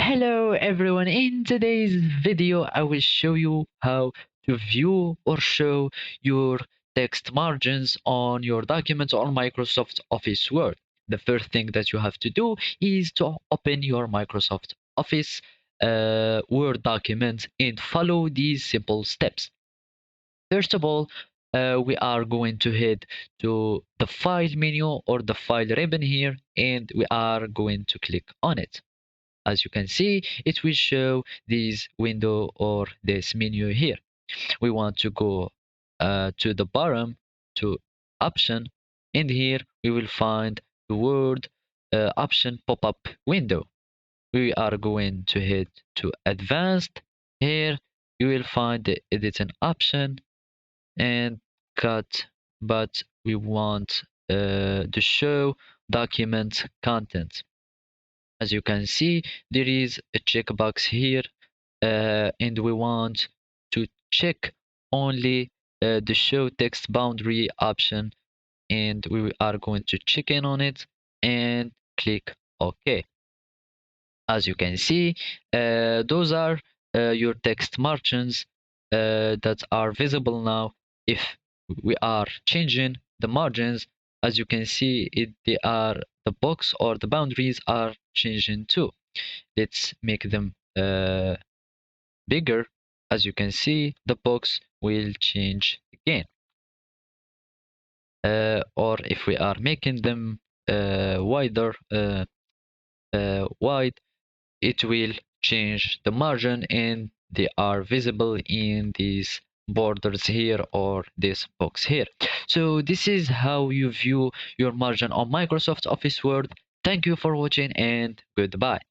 Hello everyone, in today's video I will show you how to view or show your text margins on your documents on Microsoft Office Word. The first thing that you have to do is to open your Microsoft Office Word document and follow these simple steps. First of all, we are going to head to the file menu or the file ribbon here, and we are going to click on it. As you can see, it will show this window or this menu here. We want to go to the bottom to option, and here we will find the word option pop-up window. We are going to head to advanced. Here you will find the editing option and cut, but we want to show document content. As you can see, there is a checkbox here, and we want to check only the show text boundary option, and we are going to check in on it and click OK. As you can see, those are your text margins that are visible now. If we are changing the margins, as you can see, the box or the boundaries are changing too. Let's make them bigger. As you can see, the box will change again. Or if we are making them wide, it will change the margin, and they are visible in these borders here or this box here. So this is how you view your margin on Microsoft Office Word. Thank you for watching and goodbye.